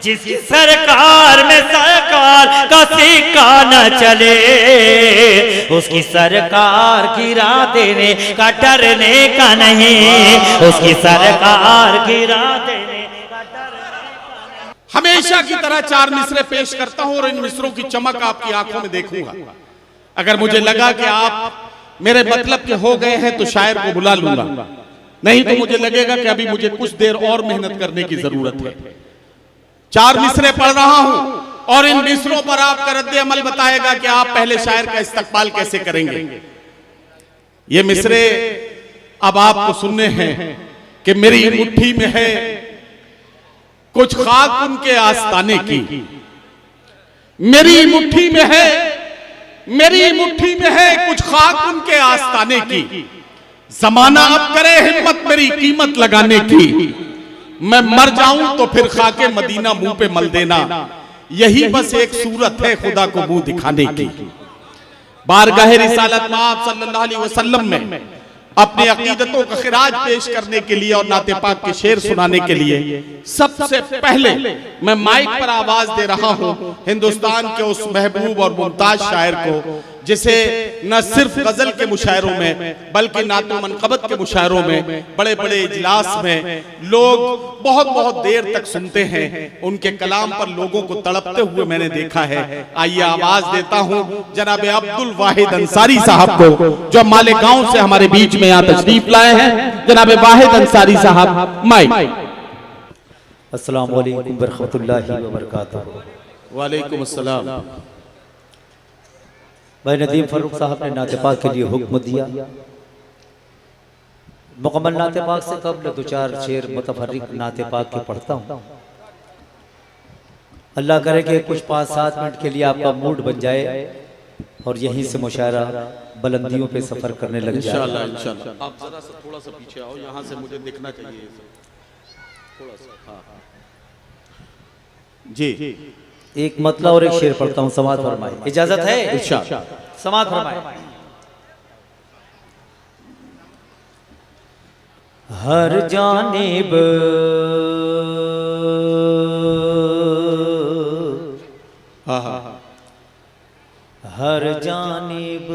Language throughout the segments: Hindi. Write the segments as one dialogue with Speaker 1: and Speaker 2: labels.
Speaker 1: जिसकी सरकार में सरकार का सिक्का न चले, उसकी सरकार गिरा देने का डरने का नहीं, उसकी सरकार गिरा देने का डरने का।
Speaker 2: हमेशा की तरह 4 मिसरे पेश करता हूं और इन मिसरों की चमक आपकी आंखों में देखूंगा। अगर मुझे लगा कि आप मेरे मतलब के हो गए हैं तो शायर को बुला लूंगा, नहीं तो मुझे लगेगा कि अभी मुझे कुछ देर और मेहनत करने की जरूरत है। 4 मिसरे पढ़ रहा हूं और इन मिसरों पर आपका रद्द अमल बताएगा कि आप पहले शायर का इस्तकबाल कैसे करेंगे। ये मिसरे अब आपको सुनने हैं कि मेरी मुट्ठी में है कुछ खाक उनके आस्ताने की, मेरी मुट्ठी में है, मेरी मुट्ठी में है कुछ खाक उनके आस्ताने की। जमाना अब करे हिम्मत मेरी कीमत लगाने की, मैं मर जाऊं तो फिर खाके मदीना मुंह पे मल देना, यही बस एक सूरत है खुदा को मुंह दिखाने की। बारगाह रिसालत में आप सल्लल्लाहु अलैहि वसल्लम में अपने अकीदतों का खिराज पेश करने के लिए और नाते पाक के शेर सुनाने के लिए सबसे पहले मैं माइक पर आवाज दे रहा हूं हिंदुस्तान के उस महबूब और मुमताज शायर को, जिसे न सिर्फ गजल के मुशायरों में बल्कि नातो मनकबत के मुशायरों में बड़े बड़े इजलास में लोग बहुत बहुत देर तक सुनते हैं। उनके कलाम पर लोगों को तड़पते हुए मैंने देखा है। आइए आवाज देता हूं जनाब अब्दुल वाहिद अंसारी साहब को, जो मालेगांव से हमारे बीच में यहाँ तशरीफ लाए हैं। जनाब वाहिद अंसारी साहब, माइक।
Speaker 3: अस्सलाम वालेकुम व रहमतुल्लाहि व बरकातहू।
Speaker 2: वालेकुम अस्सलाम।
Speaker 3: भाई नदीम फारूक साहब ने नाते पाक के लिए हुक्म दिया। मुकम्मल नाते पाक से कबल 2-4 शेर मुतफर्रिक नाते पाक के पढ़ता हूँ। अल्लाह करे कि कुछ 5-7 मिनट के लिए आपका मूड बन जाए और यहीं से मुशायरा बुलंदियों पे सफर करने लग जाए।
Speaker 2: इंशाअल्लाह इंशाअल्लाह। आप जरा सा थोड़ा सा पीछे आओ, यहाँ से मुझे दिखना चाहिए थोड़ा सा। हाँ जी,
Speaker 3: एक मतला और एक शेर पढ़ता हूँ, समाअत फरमाए। इजाजत है? इंशाअल्लाह। समाअत फरमाए। हर जानिब हर जानिब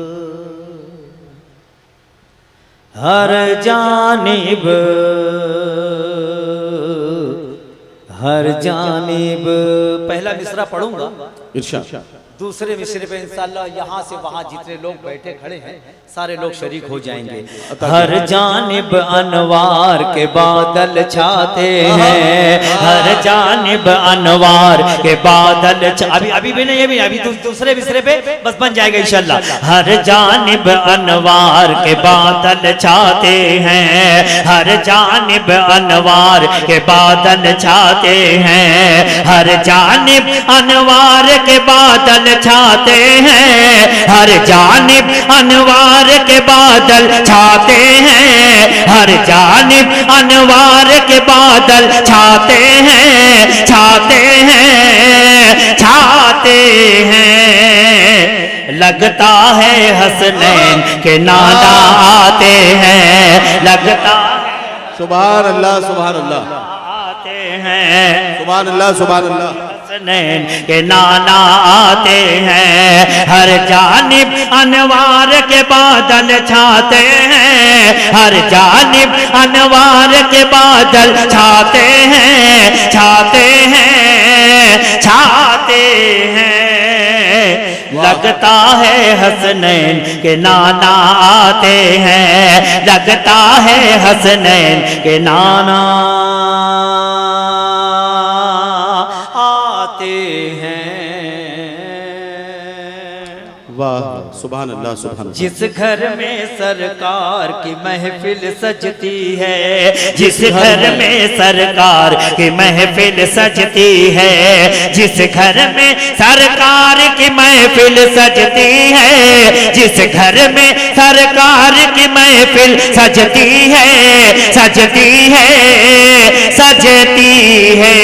Speaker 3: हर जानिब हर जानिब। पहला मिसरा पढ़ूंगा, इरशाद। दूसरे मिसरे पे इंशाअल्लाह यहाँ से वहाँ जितने लोग बैठे खड़े हैं सारे लोग शरीक हो जाएंगे। हर जानिब अनवार के बादल छाते हैं, हर जानिब अनवार के बादल अभी भी नहीं, अभी दूसरे मिसरे पे बस बन जाएगा इंशाअल्लाह। हर जानिब अनवार के बादल छाते हैं, हर जानिब अनवार के बादल छाते हैं, हर जानिब अनवार के बादल छाते हैं, हर जानिब अनवार के बादल छाते हैं, हर जानिब अनवार के बादल छाते हैं, छाते हैं, छाते हैं। लगता है हसनैन के नाना आते हैं, लगता है
Speaker 2: सुभान अल्लाह सुभान अल्लाह
Speaker 1: आते हैं,
Speaker 2: सुभान अल्लाह सुभान अल्लाह
Speaker 1: हसनैन के नाना आते हैं। हर जानिब अनवार के बादल छाते हैं, हर जानिब अनवार के बादल छाते हैं, छाते हैं, छाते हैं। लगता है हसनैन के नाना आते हैं, लगता है हसनैन के नाना
Speaker 2: सुभान अल्लाह सुभान अल्लाह।
Speaker 1: जिस घर में सरकार की महफिल सजती है, जिस घर में सरकार की महफिल सजती है, जिस घर में सरकार की महफिल सजती है, जिस घर में सरकार की महफिल सजती है, सजती है, सजती है,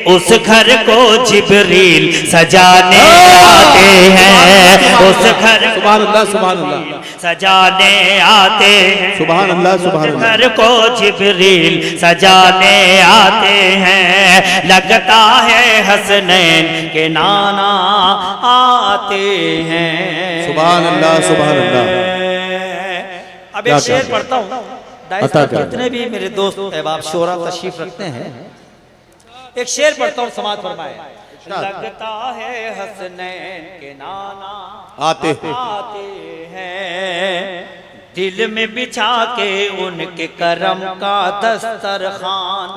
Speaker 1: उस घर को जिब्रील सजाने आते हैं, उस घर
Speaker 2: सुभान अल्लाह सुभान अल्लाह
Speaker 1: सजाने आते हैं,
Speaker 2: सुभान अल्लाह सुभान अल्लाह।
Speaker 1: घर को जिब्रील सजाने आते हैं, लगता है हसनैन के नाना आते हैं।
Speaker 2: सुभान अल्लाह, सुभान अल्लाह।
Speaker 3: अब एक शेर पढ़ता हूँ, जितने भी मेरे दोस्त अहबाब शोरा तशरीफ रखते हैं, एक शेर पढ़ता हूँ, समाज फरमाए। लगता है हसनैन के नाना
Speaker 2: आते
Speaker 3: हैं, दिल में बिछा के उनके करम का दस्तरखान।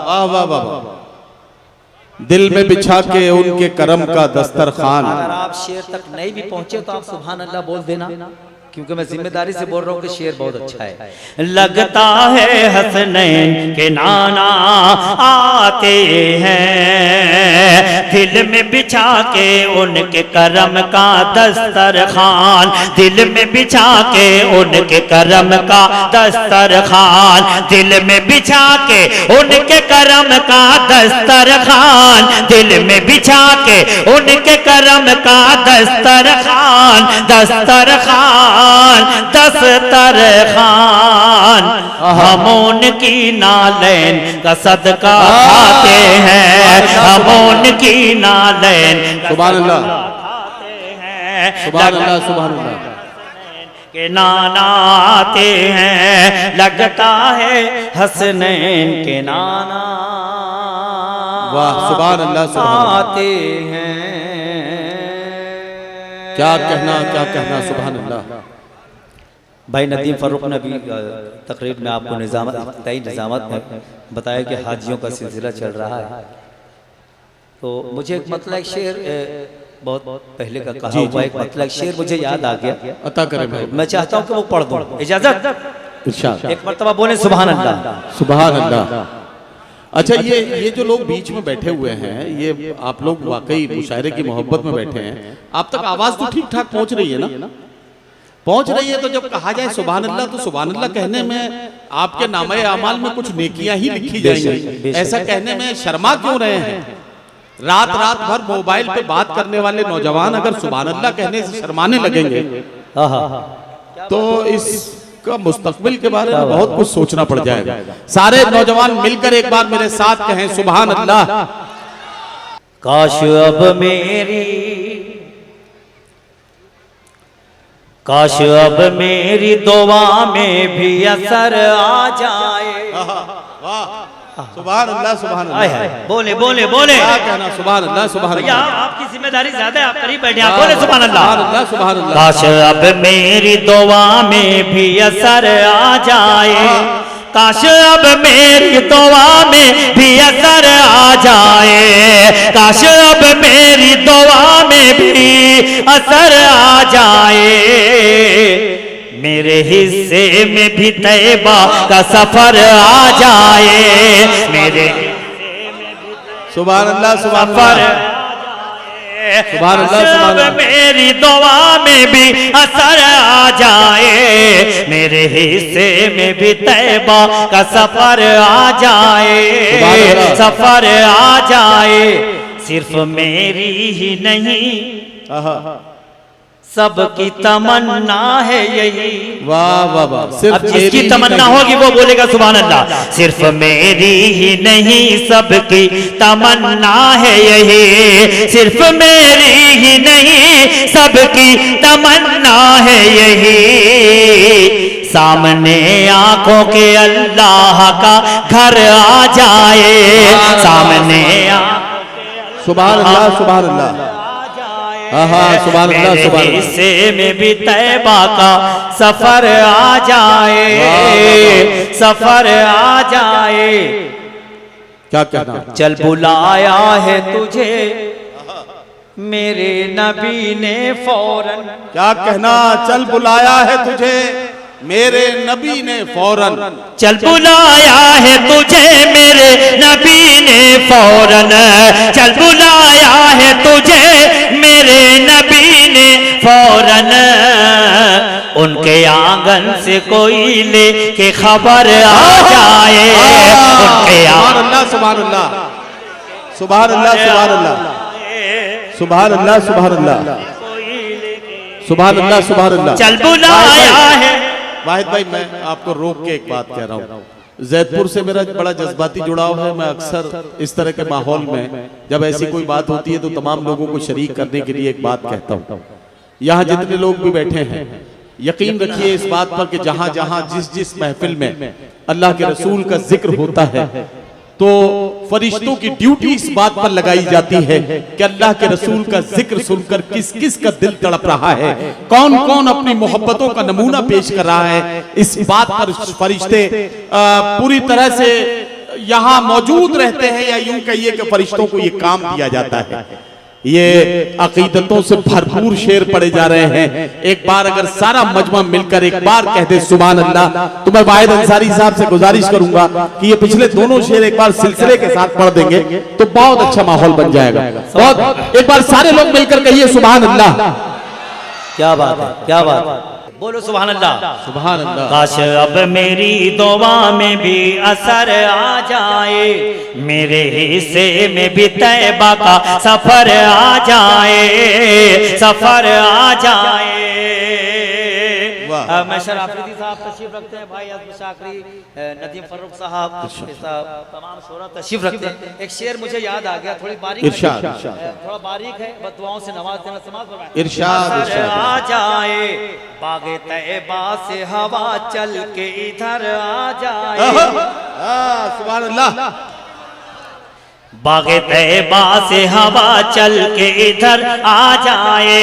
Speaker 2: वाह वाह वाह, दिल में बिछा के उनके करम का दस्तरखान।
Speaker 3: अगर आप शेर तक नहीं भी पहुंचे तो आप सुभान अल्लाह बोल देना, क्योंकि मैं जिम्मेदारी से बोल रहा हूँ कि शेर बहुत अच्छा है।
Speaker 1: लगता है हसनैन के नाना आते हैं, दिल में बिछा के उनके करम का दस्तरखान, दिल में बिछा के उनके करम का दस्तरखान, दिल में बिछा के उनके करम का दस्तरखान, दिल में बिछा के उनके करम का दस्तरखान, दस्तरखान दस्तरखान। हम उनकी नालैन का सदका खाते हैं, हम उनकी नालैन का
Speaker 2: सुभान अल्लाह,
Speaker 1: खाते हैं।
Speaker 2: सुभान अल्लाह, सुभान अल्लाह।
Speaker 1: के नाना आते हैं, लगता है हसनैन के नाना
Speaker 2: वाह, सुभान अल्लाह, सुभान अल्लाह।
Speaker 3: आते हैं।
Speaker 2: क्या कहना, सुभान अल्लाह।
Speaker 3: भाई नदीम फर्रुख ने अभी तकरीब में आपको निजामत में बताया कि हाजियों का सिलसिला चल रहा है, तो मुझे एक मतलब शेर बहुत पहले का कहा हुआ एक मतलब शेर मुझे याद आ गया,
Speaker 2: अता करें भाई।
Speaker 3: मैं चाहता हूँ कि वो पढ़ दूं, इजाजत?
Speaker 2: इरशाद।
Speaker 3: एक मर्तबा बोले सुभान अल्लाह,
Speaker 2: सुभान अल्लाह। अच्छा, ये जो लोग बीच में बैठे हुए हैं, ये आप लोग वाकई मुशायरे की मोहब्बत में बैठे हैं। आप तक आवाज तो ठीक ठाक पहुंच रही है ना? पहुंच रही है। तो जब कहा जाए सुभान अल्लाह, तो सुभान अल्लाह कहने में आपके नामे अमाल में कुछ नेकियां ही लिखी जाएंगी। ऐसा कहने में शर्मा क्यों रहे हैं? रात भर मोबाइल पे बात करने वाले नौजवान अगर सुभान अल्लाह कहने से शर्माने लगेंगे तो इसका मुस्तकबिल के बारे में बहुत कुछ सोचना पड़ जाएगा। सारे नौजवान मिलकर एक बार मेरे साथ कहें सुभान अल्लाह।
Speaker 3: काश अब मेरी दुआ में भी असर आ जाए।
Speaker 2: सुभान अल्लाह, सुभान अल्लाह।
Speaker 1: बोले बोले बोले,
Speaker 2: क्या कहना, सुभान अल्लाह, सुभान
Speaker 1: भैया
Speaker 2: अल्लाह।
Speaker 1: आपकी जिम्मेदारी ज्यादा है, आप करीब बैठे, आप बोले सुभान अल्लाह।
Speaker 2: सुभान अल्लाह, सुभान अल्लाह।
Speaker 1: काश अब मेरी दुआ में भी असर आ जाए, काश अब मेरी दुआ में भी असर आ जाए, काश अब मेरी दुआ में भी असर आ जाए, मेरे हिस्से में भी तैबा का सफर आ जाए, मेरे
Speaker 2: सुभान अल्लाह, सुभान
Speaker 1: सफर
Speaker 2: अल्लाह। सुभान अल्लाह, सुभान अल्लाह।
Speaker 1: मेरी दुआ में भी असर आ जाए, मेरे हिस्से में भी तैबा का सफर आ जाए, सफर आ जाए। सिर्फ मेरी ही नहीं सबकी तमन्ना है यही।
Speaker 2: वाह वाह वाह।
Speaker 1: अब जिसकी तमन्ना होगी वो बोलेगा सुभान अल्लाह। सिर्फ मेरी ही नहीं सबकी तमन्ना है यही, सिर्फ मेरी ही नहीं सबकी तमन्ना है यही, सामने आंखों के अल्लाह का घर आ जाए, सामने
Speaker 2: सुभान अल्लाह, सुभान अल्लाह। सुभान अल्लाह, सुभान अल्लाह।
Speaker 1: हिस्से में भी तैबा का सफर आ जाए, सफर आ जाए।
Speaker 2: क्या कहना?
Speaker 3: चल बुलाया है तुझे मेरे नबी ने फौरन।
Speaker 2: क्या कहना? चल बुलाया है तुझे मेरे नबी ने फौरन।
Speaker 1: चल बुलाया है तुझे मेरे नबी ने फौरन, चल बुलाया है तुझे मेरे नबी ने फौरन, उनके आंगन से कोई ले के खबर आ जाए, उनके
Speaker 2: सुभान अल्लाह, सुभान अल्लाह, सुभान अल्लाह, सुभान अल्लाह, सुभान अल्लाह, सुभान अल्लाह, सुभान अल्लाह, सुभान अल्लाह।
Speaker 1: चल बुलाया है।
Speaker 2: वाहिद भाई, मैं आपको रोक के एक बात कह रहा हूँ, जैदपुर से मेरा बड़ा जज्बाती जुड़ाव है। मैं अक्सर इस तरह के माहौल में जब ऐसी कोई बात होती है तो तमाम लोगों को शरीक करने के लिए एक बात कहता हूँ। यहाँ जितने लोग भी बैठे हैं, यकीन रखिए इस बात पर कि जहाँ जहाँ जिस जिस महफिल में अल्लाह के रसूल का जिक्र होता है तो फरिश्तों की ड्यूटी इस बात पर लगाई जाती है कि अल्लाह के रसूल का जिक्र सुनकर किस किस का दिल तड़प रहा है, कौन कौन अपनी मोहब्बतों का नमूना पेश कर रहा है। इस बात पर फरिश्ते पूरी तरह से यहाँ मौजूद रहते हैं, या यूं कहिए कि फरिश्तों को ये काम दिया जाता है। ये अकीदतों से भरपूर शेर पढ़े जा रहे हैं। एक बार अगर सारा मजमा मिलकर एक बार कह दे सुभान अल्लाह, तो मैं वाहिद अंसारी साहब से गुजारिश करूंगा कि ये पिछले दोनों शेर एक बार सिलसिले के साथ पढ़ देंगे तो बहुत अच्छा माहौल बन जाएगा। बहुत एक बार सारे लोग मिलकर कहिए सुभान अल्लाह।
Speaker 3: क्या बात है, क्या बात है, बोलो सुभान अल्लाह।
Speaker 2: सुभान अल्लाह।
Speaker 1: काश अब मेरी दुआ में भी असर आ जाए, मेरे हिस्से में भी तैबा का सफर आ जाए, सफर आ जाए। मैं शराफती साहब तशरीफ रखते हैं, भाई अजम शाकरी, नदीम फरूक साहब, तमाम शोरा तशरीफ रखते हैं। एक शेर मुझे याद आ गया, थोड़ी बारीक
Speaker 2: इरशाद,
Speaker 1: थोड़ा बारीक है, बस दुआओं से नवाज देना समाज पर
Speaker 2: इरशाद
Speaker 1: आ जाए, बागे तैबा से हवा चल के इधर आ जाए।
Speaker 2: सुभान अल्लाह।
Speaker 1: बागे तैबा से हवा चल के इधर आ जाए,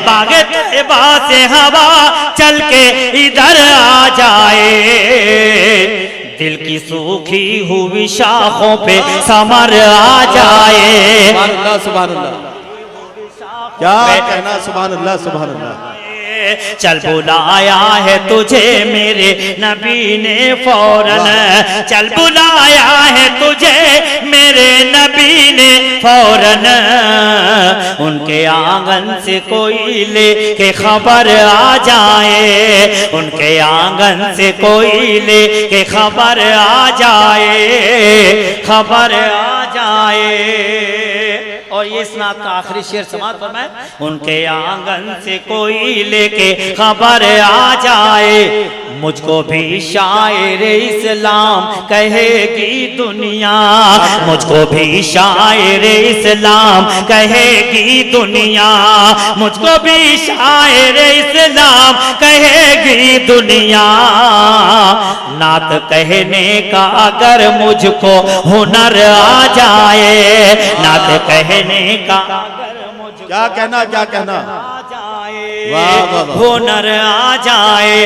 Speaker 1: बागे तैबा से हवा चल के इधर आ जाए, दिल की सूखी हुई शाखों पे समर आ जाए।
Speaker 2: सुभान अल्लाह, सुभान अल्लाह। क्या कहना, सुभान अल्लाह, सुभान अल्लाह।
Speaker 1: चल बुलाया है तुझे मेरे नबी ने फौरन, चल बुलाया है तुझे मेरे नबी ने फौरन, उनके आंगन से कोई लेके खबर आ जाए, उनके आंगन से कोई लेके खबर आ जाए, खबर आ जाए। और ये इस नात का आखिरी शेर समाज पर मैं, उनके आंगन से कोई लेके खबर आ जाए, मुझको भी शायर इस्लाम कहेगी दुनिया, मुझको भी शायर इस्लाम कहेगी दुनिया, मुझको भी शायर इस्लाम कहेगी दुनिया, नात कहने का अगर मुझको हुनर आ जाए, नात कहने का अगर मुझको
Speaker 2: क्या कहना, क्या कहना,
Speaker 1: आ जाए,
Speaker 2: वाह, वाह, वाह।
Speaker 1: हुनर आ जाए,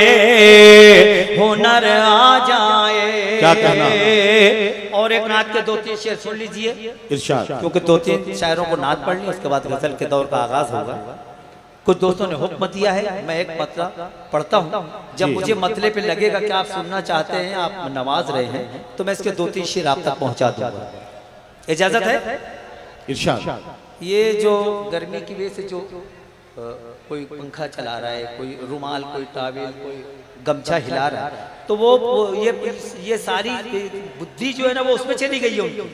Speaker 1: हुनर आ जाए।
Speaker 2: क्या कहना।
Speaker 1: और एक नात के 2-3 शेर सुन लीजिए,
Speaker 2: इरशाद।
Speaker 3: क्योंकि 2-3 शायरों को नात पढ़ ली, उसके बाद गजल के दौर का आगाज होगा। कुछ दोस्तों ने हुक्म दिया है, मैं एक मतला पढ़ता हूँ, जब मुझे मतले पे लगेगा कि आप सुनना चाहते हैं, आप नवाज रहे हैं, तो मैं इसके 2-3 शेर आप तक पहुँचा दूंगा। इजाजत है?
Speaker 2: इरशाद।
Speaker 3: ये जो गर्मी की वजह से जो कोई पंखा चला रहा है, कोई रुमाल, कोई टावेल, कोई गमछा हिला रहा है, तो वो ये सारी बुद्धि जो है ना वो उसमें चली गई है उनकी,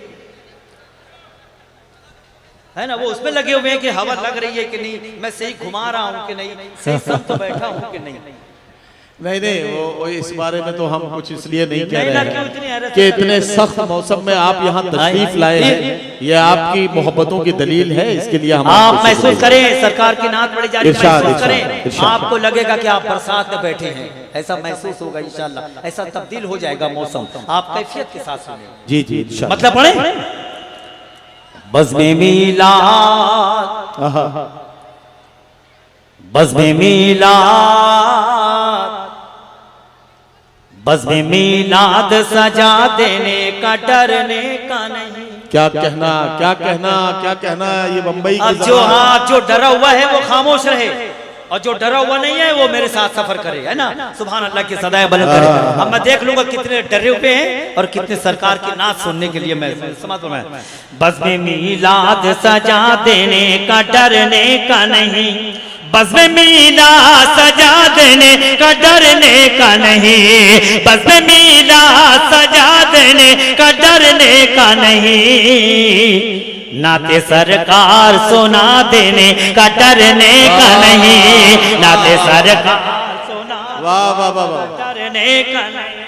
Speaker 3: है ना, वो उसमें लगे हुए हैं कि हवा लग रही है कि नहीं, मैं सही घुमा रहा हूँ कि नहीं, सही सब तो बैठा हूँ कि नहीं।
Speaker 2: नहीं वो इस बारे में तो हम कुछ इसलिए नहीं कह
Speaker 1: नहीं
Speaker 2: रहे
Speaker 1: ना, क्यों इतनी
Speaker 2: हैं
Speaker 1: हैरत
Speaker 2: कि इतने सख्त मौसम में आप यहाँ तशरीफ लाए हैं, ये आपकी मोहब्बतों की दलील है, इसके लिए हम
Speaker 1: आप महसूस करें, सरकार की नात पढ़ी जा रही है,
Speaker 2: इरशाद,
Speaker 1: महसूस
Speaker 2: इरशाद,
Speaker 1: करें,
Speaker 2: इरशाद।
Speaker 1: आपको लगेगा कि आप बरसात में बैठे हैं, ऐसा महसूस होगा इंशाल्लाह, ऐसा तब्दील हो जाएगा मौसम, आप कैफियत के साथ सुनें।
Speaker 2: जी जी इरशाद।
Speaker 1: मतलब पढ़े, बज़्म मीलाद, बज़्म मीलाद, बज़्म मीलाद सजा देने का डरने का नहीं।
Speaker 2: क्या कहना, क्या कहना, क्या कहना, ये बम्बई की
Speaker 1: अब जो डरा हुआ है वो खामोश रहे, और जो डरा हुआ नहीं है वो मेरे साथ सफर करे, है ना, सुभान अल्लाह की सदाएं बुलंद करे। अब मैं देख लूंगा कितने डरे हुए हैं और कितने सरकार की नात सुनने के लिए मैं समझ में। बज़्म मीलाद सजा देने का डरने का नहीं, बज़्म मीलाद सजा देने का डरने का नहीं, बज़्म मीलाद सजा देने का डरने का नहीं, नाते सरकार सुना देने का डरने का नहीं, नाते सरकार सुना
Speaker 2: वाह वाह वाह वाह,
Speaker 1: डरने का नहीं।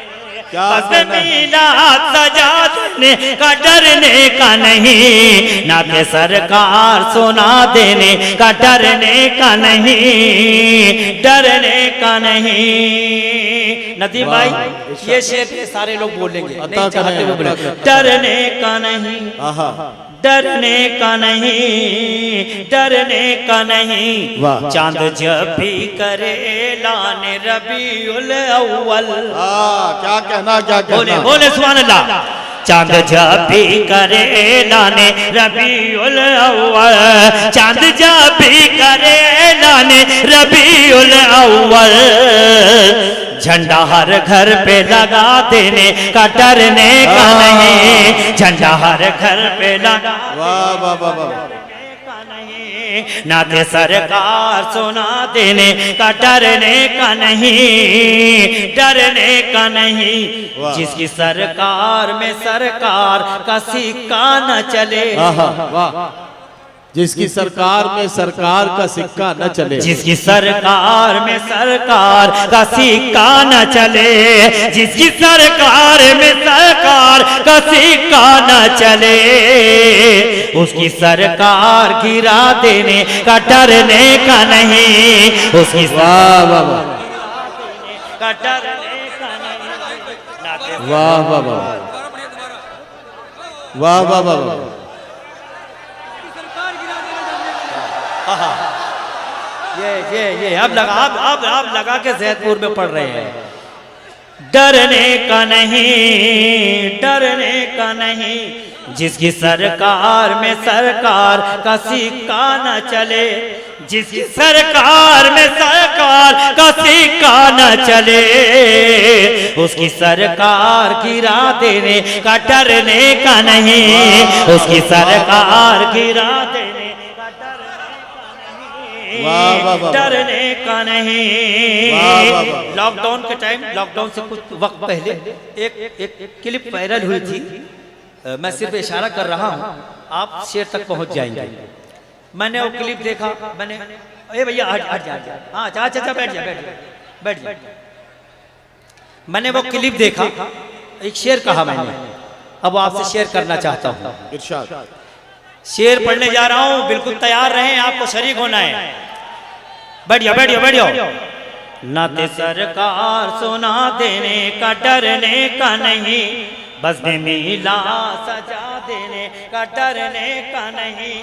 Speaker 2: क्या
Speaker 1: बस
Speaker 2: कहना है?
Speaker 1: मीलाद सजा देने का डरने का नहीं, नाते सरकार सुना देने का डरने का नहीं, डरने का नहीं। नदीम भाई ये शेर सारे लोग बोलेंगे, नहीं चाहते हुए बोले, डरने का नहीं, डरने का नहीं, डरने का नहीं। चांद जब भी करे लाने रबीउल अव्वल,
Speaker 2: क्या कहना, क्या
Speaker 1: बोले
Speaker 2: कहना?
Speaker 1: बोले सुभान अल्लाह। चांद जब भी करे लाने रबीउल अव्वल, चांद जब भी करे लाने रबीउल अव्वल, झंडा हर घर पे लगा देने का डरने का नहीं, झंडा हर घर पे लगा
Speaker 2: वाह वाह वाह वाह।
Speaker 1: नाते सरकार सुना देने का डरने का नहीं, डरने का नहीं। जिसकी सरकार में सरकार का सिक्का न चले,
Speaker 2: वाह, जिसकी सरकार में सरकार का सिक्का न चले,
Speaker 1: जिसकी सरकार में सरकार का सिक्का न चले, जिसकी सरकार में सरकार का सिक्का न चले, उसकी सरकार गिरा देने का डरने का नहीं, उसकी
Speaker 2: वाह वाह वाह
Speaker 1: का डरने का नहीं।
Speaker 2: वाह वाह वाह वाह वाह वाह वाह।
Speaker 1: ये अब लगा के जैदपुर में पढ़ रहे हैं। डरने का नहीं, डरने का नहीं। जिसकी सरकार में सरकार का सिक्का न चले, जिसकी सरकार में सरकार का सिक्का न चले, उसकी सरकार गिरा देने का डरने का नहीं, उसकी सरकार गिरा देने का
Speaker 2: वाह, वाह, वाह।
Speaker 1: डरने का नहीं।
Speaker 2: वाह, वाह, वाह।
Speaker 1: लॉकडाउन के टाइम, लॉकडाउन से कुछ वक्त पहले एक क्लिप वायरल हुई थी। मैं सिर्फ इशारा कर रहा हूँ, आप शेर तक पहुंच जाएंगे। मैंने वो क्लिप देखा, मैंने ए भैया हट जा, हाँ चाचा बैठ जा, बैठ जा। मैंने वो क्लिप देखा, एक शेर कहा मैंने, अब आपसे शेर करना चाहता हूँ।
Speaker 2: इरशाद।
Speaker 1: शेर पढ़ने जा रहा हूँ, बिल्कुल तैयार रहें, आपको शरीक होना है। बैठियो। नाते सरकार सुना देने का डरने का नहीं, बस मीला सजा देने का डरने का नहीं।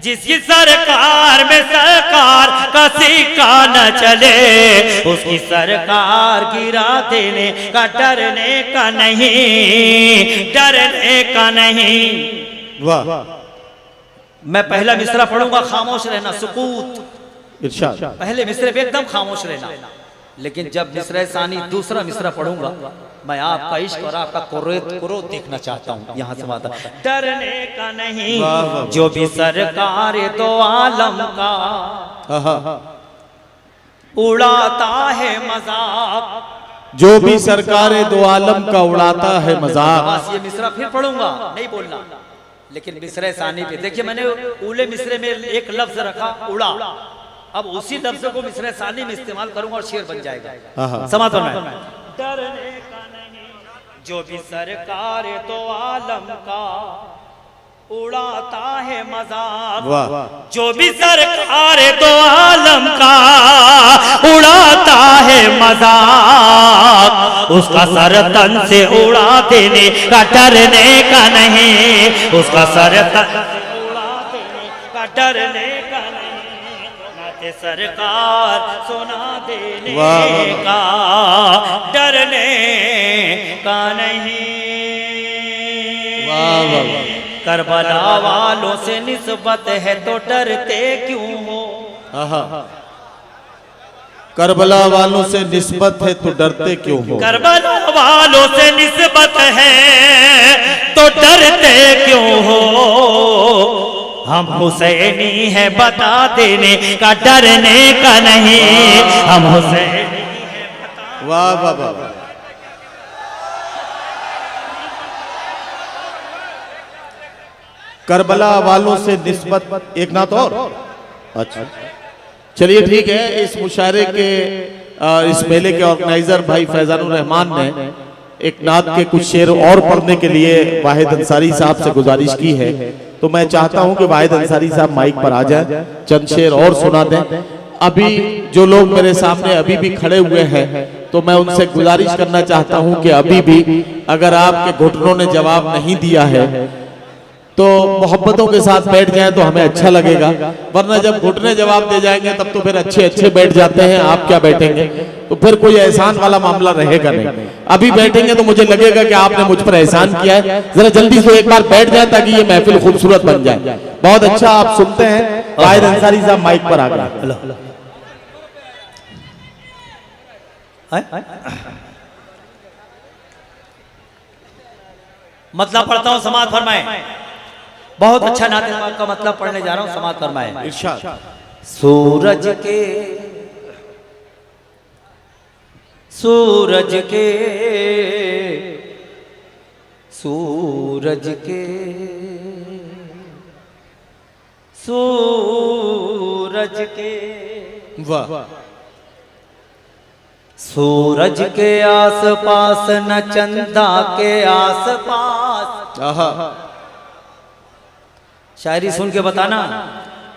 Speaker 1: जिसकी सरकार में सरकार का सिक्का न चले, उसकी सरकार गिरा देने का डरने का नहीं, डरने का नहीं।
Speaker 2: वाह।
Speaker 1: मैं पहला मिसरा पढ़ूंगा, खामोश रहना, सुकूत।
Speaker 2: इरशाद।
Speaker 1: पहले मिसरे पे एकदम खामोश रहना, लेकिन जब मिसरा सानी दूसरा मिसरा पढ़ूंगा, मैं आपका इश्क और आपका क्रोध देखना चाहता हूँ। यहाँ से माता डरने का नहीं, जो भी सरकार दो आलम का उड़ाता है मजाक,
Speaker 2: जो भी सरकार दो आलम का उड़ाता है मजाक।
Speaker 1: बस ये मिसरा फिर पढ़ूंगा, नहीं बोलना। लेकिन मिसरे सानी पे देखिए, मैंने उले मिसरे में एक लफ्ज रखा, उड़ा। अब उसी लफ्ज को मिसरे सानी में इस्तेमाल करूंगा और शेर बन जाएगा। समाज में डरने का नहीं, जो भी सरकार तो आलम का उड़ाता है मजाक, जो भी सरकार तो आलम का उड़ाता है मजाक, उसका सर तन से उड़ा देने का डरने का नहीं, उसका सर तन से उड़ा देने का डरने का नहीं। नाते सरकार सुना देने का डरने का नहीं। करबला वालों से निस्बत है तो डरते क्यों हो,
Speaker 2: करबला वालों से निस्बत है तो डरते क्यों हो,
Speaker 1: करबला वालों से निस्बत है तो डरते क्यों हो। हम हुसैनी है बता देने का डरने का नहीं, हम हुसैनी है बता।
Speaker 2: वाह वाह वाह। करबला वालों से निस्बत, एक नात और। अच्छा चलिए ठीक है। इस मुशायरे के इस मेले के ऑर्गेनाइजर भाई फैजानुर रहमान ने
Speaker 4: एक नात के कुछ शेर और पढ़ने के लिए वाहिद अंसारी साहब से गुजारिश की है, तो मैं चाहता हूं कि वाहिद अंसारी साहब माइक पर आ जाएं, चंद शेर और सुना दें। अभी जो लोग मेरे सामने अभी भी खड़े हुए हैं, तो मैं उनसे गुजारिश करना चाहता हूं कि अभी भी अगर आपके घुटनों ने जवाब नहीं दिया है तो मोहब्बतों के साथ बैठ जाएं तो हमें अच्छा लगेगा, वरना जब घुटने जवाब दे जाएंगे तब तो फिर अच्छे अच्छे बैठ जाते हैं, आप क्या बैठेंगे, तो फिर कोई एहसान वाला मामला रहेगा नहीं। अभी बैठेंगे तो मुझे लगेगा कि आपने मुझ पर एहसान किया है, जरा जल्दी से एक बार बैठ जाए ताकि ये महफिल खूबसूरत बन जाए। बहुत अच्छा, आप सुनते हैं। वाहिद अंसारी साहब माइक पर आ गए।
Speaker 3: मतलब पढ़ता हूँ, समाज फरमाए। बहुत अच्छा नाते पाक का मतलब पढ़ने जा रहा हूँ, समाज फरमाए।
Speaker 4: इरशाद।
Speaker 3: सूरज के सूरज के सूरज के सूरज के
Speaker 4: वाह।
Speaker 3: सूरज के आसपास न चंदा के आसपास।
Speaker 4: आहा।
Speaker 3: शायरी सुन के बताना।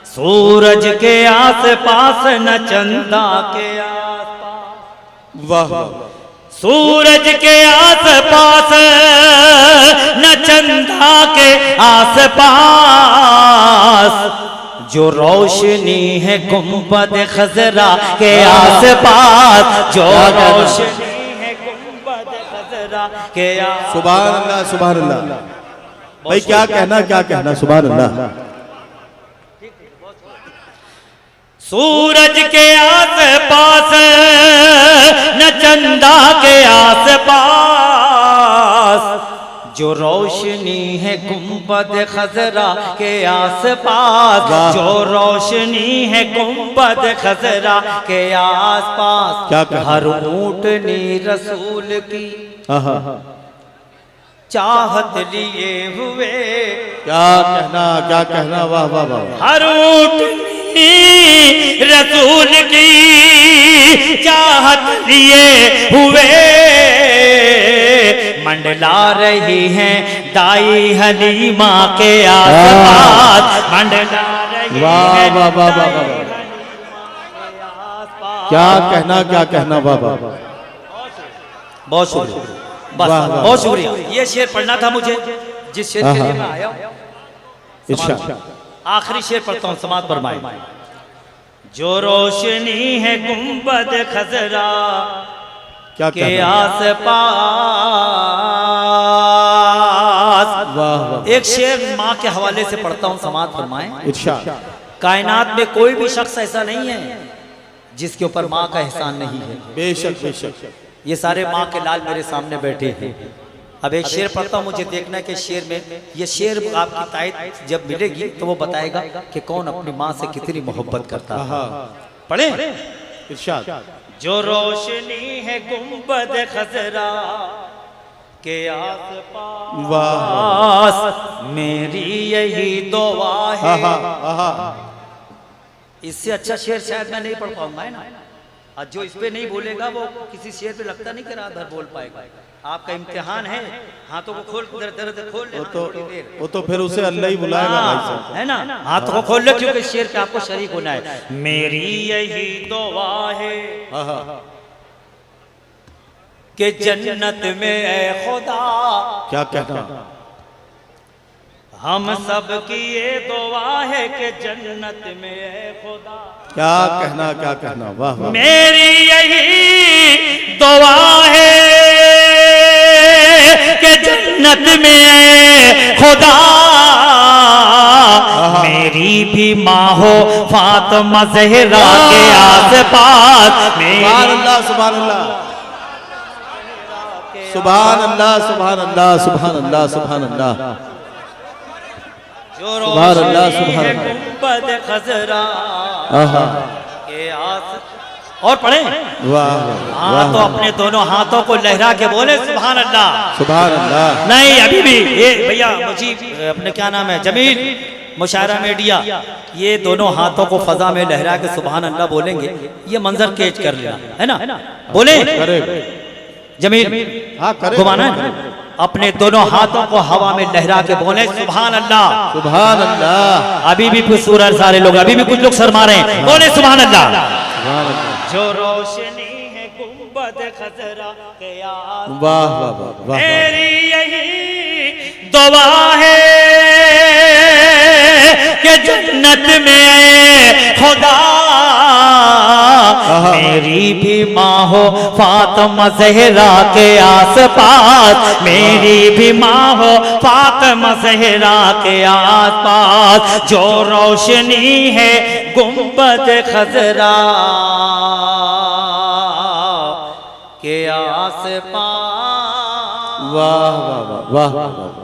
Speaker 3: सूरज के आसपास न चंदा के आसपास।
Speaker 4: वाह।
Speaker 3: सूरज के आसपास न चंदा के आसपास, जो रोशनी है गुंबद खजरा के आसपास, जो रोशनी है गुंबद खजरा के आसपास।
Speaker 4: सुभान अल्लाह, सुभान अल्लाह। भाई क्या कहना, सुभान अल्लाह।
Speaker 3: सूरज के आसपास न चंदा के आसपास, जो रोशनी है गुंबद खजरा के आसपास, जो रोशनी है गुंबद खजरा के आसपास।
Speaker 4: क्या कहना?
Speaker 3: हर ऊँटनी रसूल की
Speaker 4: आहा।
Speaker 3: चाहत लिए हुए।
Speaker 4: क्या कहना, वाह वाह वाह।
Speaker 3: हर ऊँटनी रसूल की चाहत लिए हुए, मंडला रही हैं दाई हलीमा के आसपास, मंडला रही
Speaker 4: वाह
Speaker 3: हैं
Speaker 4: वाह वाह वाह
Speaker 3: दाई
Speaker 4: वाह।
Speaker 3: हलीमा के आसपास।
Speaker 4: क्या कहना, वाह वाह।
Speaker 3: बहुत शुक्रिया, बस
Speaker 4: वाह, वाह।
Speaker 3: बहुत शुक्रिया। ये शेर पढ़ना था मुझे, जिस शेर के लिए मैं आया हूं।
Speaker 4: इरशाद।
Speaker 3: आखिरी शेर पढ़ता हूं, समाज फरमाए। जो रोशनी है गुंबद खजरा
Speaker 4: क्या
Speaker 3: के
Speaker 4: कहना?
Speaker 3: आसपास।
Speaker 4: वाह वाह।
Speaker 3: एक शेर माँ के हवाले से पढ़ता हूं, समाज फरमाए।
Speaker 4: इरशाद।
Speaker 3: कायनात में कोई भी शख्स ऐसा नहीं है जिसके ऊपर माँ का एहसान नहीं है।
Speaker 4: बेशक बेशक।
Speaker 3: ये सारे माँ के लाल मेरे सामने बैठे हैं। अब एक शेर पढ़ता हूँ, मुझे देखना है कि शेर में, ये शेर आपकी तायद जब मिलेगी तो वो बताएगा कि कौन अपनी माँ से कितनी मोहब्बत करता है। पढ़े।
Speaker 4: इरशाद।
Speaker 3: जो रोशनी है गुंबद खजरा के आसपास,
Speaker 4: वाह।
Speaker 3: मेरी यही दुआ है।
Speaker 4: आहा आहा।
Speaker 3: इससे अच्छा शेर शायद मैं नहीं पढ़ पाऊंगा, है ना। और जो इस पे नहीं बोलेगा वो किसी शेर पे लगता नहीं कि रात भर बोल पाएगा। आपका इम्तिहान है, हाथों को खोल, दर खोल ले।
Speaker 4: वो तो फिर उसे अल्लाह ही बुलाएगा भाई साहब,
Speaker 3: है ना। हाथों को खोल ले, क्योंकि शेर पे आपको शरीक होना है। मेरी यही दुआ है कि जन्नत में ए खुदा।
Speaker 4: क्या कहना?
Speaker 3: हम सब की ये दुआ है कि जन्नत में ए खुदा।
Speaker 4: क्या कहना, वाह वाह।
Speaker 3: मेरी यही दुआ है कि जन्नत में खुदा, मेरी भी माँ हो फातिमा ज़हरा के आसपास।
Speaker 4: सुभान अल्लाह, सुभान अल्लाह, सुभान अल्लाह, सुभान अल्लाह, सुभान अल्लाह, सुभान अल्लाह,
Speaker 3: जो
Speaker 4: सुभान अल्लाह, सुभान
Speaker 3: है
Speaker 4: अल्लाह।
Speaker 3: गुंबद खजरा
Speaker 4: आहा।
Speaker 3: के आस। और पढ़े।
Speaker 4: वाह
Speaker 3: हाँ,
Speaker 4: वाह।
Speaker 3: तो अपने दोनों हाथों को लहरा के बोले सुभान अल्लाह।
Speaker 4: सुभान अल्लाह।
Speaker 3: नहीं, अभी भी ये भैया मुझे अपने क्या नाम है, जमील मुशायरा मीडिया, ये दोनों हाथों को फजा में लहरा के सुभान अल्लाह बोलेंगे, ये मंजर कैच कर लेना, है ना। बोले
Speaker 1: जमील
Speaker 4: हाँ करे
Speaker 1: घुमाना है। अपने दोनों हाथों को हवा में लहरा के बोले सुभान अल्लाह।
Speaker 4: सुभान अल्लाह।
Speaker 1: अभी भी कुछ सूरज सारे लोग, अभी भी कुछ लोग शर्मा रहे हैं, बोले सुभान अल्लाह।
Speaker 4: सुभान अल्लाह।
Speaker 1: जो रोशनी है गुंबद खजरा के आस,
Speaker 4: वाह वाह वाह वाह।
Speaker 1: मेरी यही दुआ है कि जन्नत में खुदा मेरी भी माँ हो फातिमा ज़हरा के आसपास, मेरी भी माँ हो फातिमा ज़हरा के आसपास। जो रोशनी है गुंबद खजरा के आसपास।
Speaker 4: वाह वाह वाह वाह वाह।